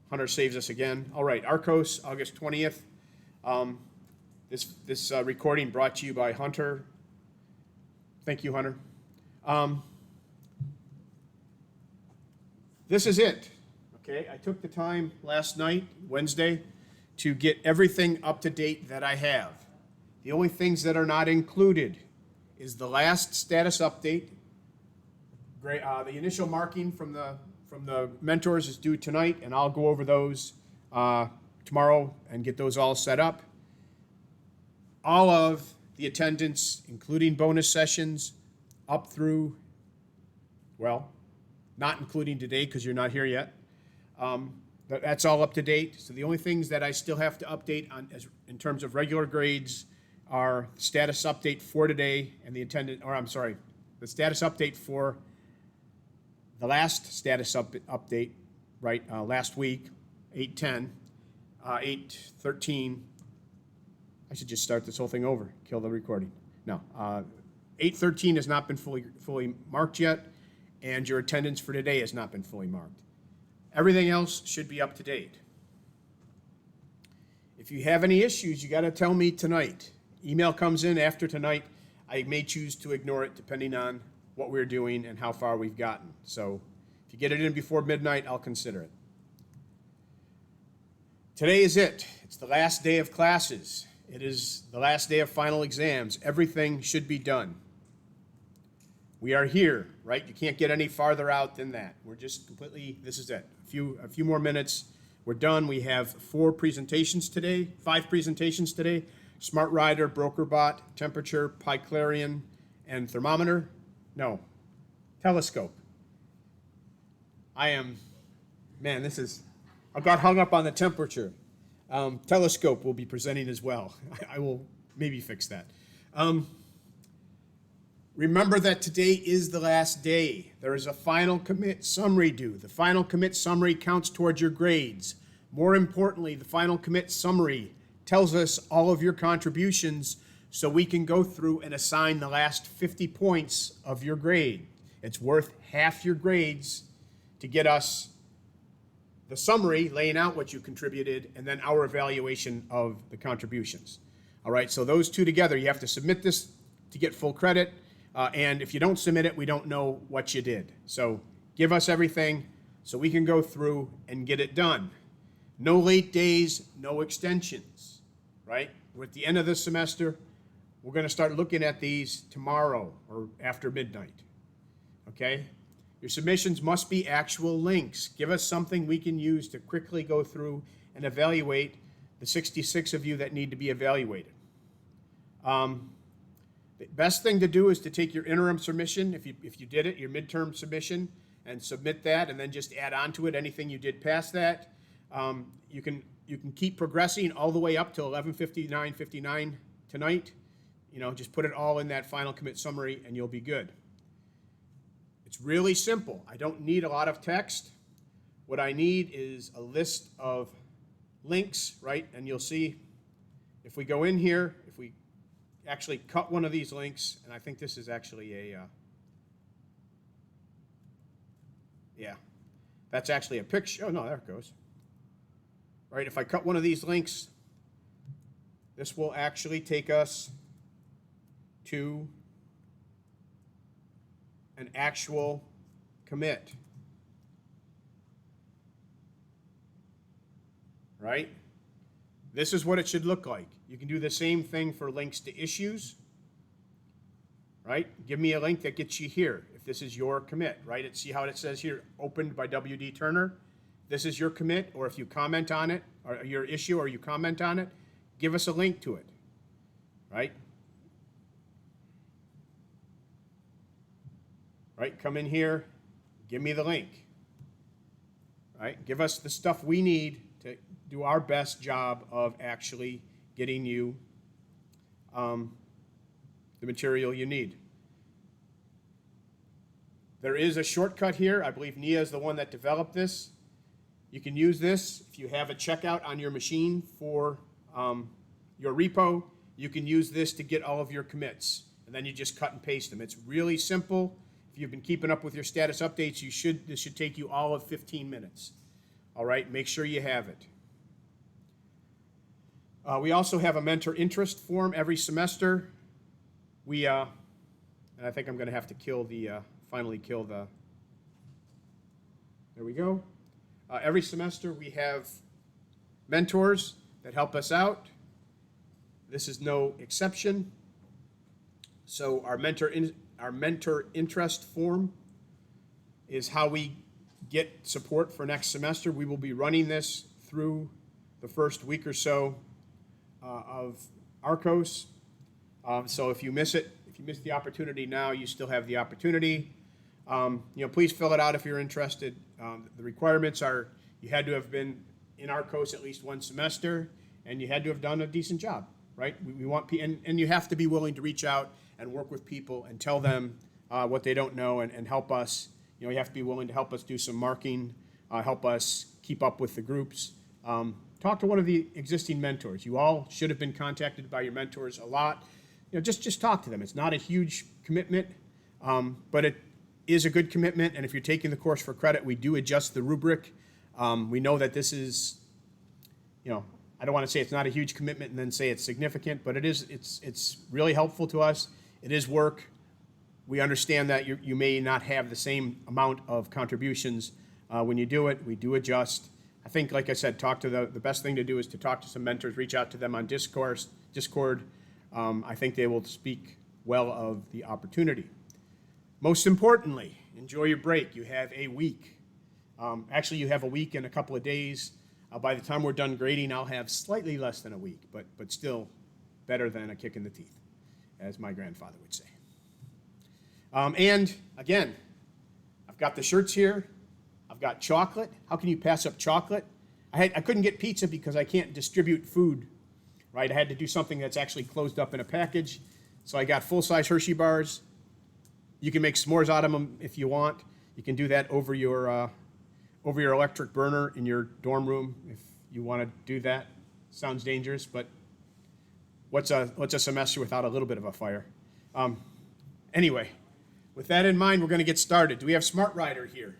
Hunter saves us again. All right, RCOS, August 20th. This recording brought to you by Hunter. Thank you, Hunter. This is it. Okay, I took the time last night, Wednesday, to get everything up to date that I have. The only things that are not included is the last status update. The initial marking from the mentors is due tonight, and I'll go over those tomorrow and get those all set up. All of the attendance, including bonus sessions, up through, well, not including today because you're not here yet. That's all up to date. So the only things that I still have to update on in terms of regular grades are status update for today and the status update for the last status update, right, last week, 8/10, 8/13. I should just start this whole thing over, kill the recording. No, 8/13 has not been fully marked yet, and your attendance for today has not been fully marked. Everything else should be up to date. If you have any issues, you got to tell me tonight. Email comes in after tonight. I may choose to ignore it depending on what we're doing and how far we've gotten. So if you get it in before midnight, I'll consider it. Today is it. It's the last day of classes. It is the last day of final exams. Everything should be done. We are here, right? You can't get any farther out than that. We're just completely, this is it. A few more minutes. We're done. We have 5 presentations today. Smart Rider, BrokerBot, Temperature, Piclarion, and Thermometer. No, Telescope. I got hung up on the temperature. Telescope will be presenting as well. I will maybe fix that. Remember that today is the last day. There is a final commit summary due. The final commit summary counts towards your grades. More importantly, the final commit summary tells us all of your contributions so we can go through and assign the last 50 points of your grade. It's worth half your grades to get us the summary laying out what you contributed and then our evaluation of the contributions. All right, so those two together, you have to submit this to get full credit. And if you don't submit it, we don't know what you did. So give us everything so we can go through and get it done. No late days, no extensions, right? We're at the end of this semester. We're going to start looking at these tomorrow or after midnight, okay? Your submissions must be actual links. Give us something we can use to quickly go through and evaluate the 66 of you that need to be evaluated. The best thing to do is to take your interim submission, if you did it, your midterm submission, and submit that, and then just add on to it anything you did past that. You can keep progressing all the way up to 11:59:59 tonight. You know, just put it all in that final commit summary, and you'll be good. It's really simple. I don't need a lot of text. What I need is a list of links, right? And you'll see if we go in here, if we actually cut one of these links, and I think this is actually that's actually a picture. Oh, no, there it goes. Right, if I cut one of these links, this will actually take us to an actual commit. Right? This is what it should look like. You can do the same thing for links to issues, right? Give me a link that gets you here if this is your commit, right? See how it says here, opened by W.D. Turner? This is your commit, or if you comment on it, or your issue, or you comment on it, give us a link to it, right? Right, come in here, give me the link, right? Give us the stuff we need to do our best job of actually getting you the material you need. There is a shortcut here. I believe Nia is the one that developed this. You can use this if you have a checkout on your machine for your repo. You can use this to get all of your commits, and then you just cut and paste them. It's really simple. If you've been keeping up with your status updates, this should take you all of 15 minutes. All right, make sure you have it. We also have a mentor interest form every semester. And I think I'm going to have to finally kill the, there we go. Every semester we have mentors that help us out. This is no exception. So our mentor interest form is how we get support for next semester. We will be running this through the first week or so of RCOS. So if you miss it, if you miss the opportunity now, you still have the opportunity. Please fill it out if you're interested. The requirements are you had to have been in RCOS at least one semester, and you had to have done a decent job, right? We want and you have to be willing to reach out and work with people and tell them what they don't know and help us. You have to be willing to help us do some marking, help us keep up with the groups. Talk to one of the existing mentors. You all should have been contacted by your mentors a lot. Just talk to them. It's not a huge commitment, but it is a good commitment. And if you're taking the course for credit, we do adjust the rubric. We know that this is, I don't want to say it's not a huge commitment and then say it's significant, but it is. It's really helpful to us. It is work. We understand that you may not have the same amount of contributions when you do it. We do adjust. I think, like I said, the best thing to do is to talk to some mentors, reach out to them on Discord. I think they will speak well of the opportunity. Most importantly, enjoy your break. You have a week. Actually, you have a week and a couple of days. By the time we're done grading, I'll have slightly less than a week, but still better than a kick in the teeth, as my grandfather would say. And again, I've got the shirts here. I've got chocolate. How can you pass up chocolate? I couldn't get pizza because I can't distribute food, right? I had to do something that's actually closed up in a package. So I got full-size Hershey bars. You can make s'mores out of them if you want. You can do that over your electric burner in your dorm room if you want to do that. Sounds dangerous, but what's a semester without a little bit of a fire? Anyway, with that in mind, we're going to get started. Do we have Smart Rider here?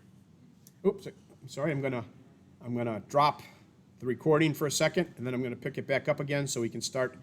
Oops, I'm sorry. I'm gonna drop the recording for a second, and then I'm gonna pick it back up again so we can start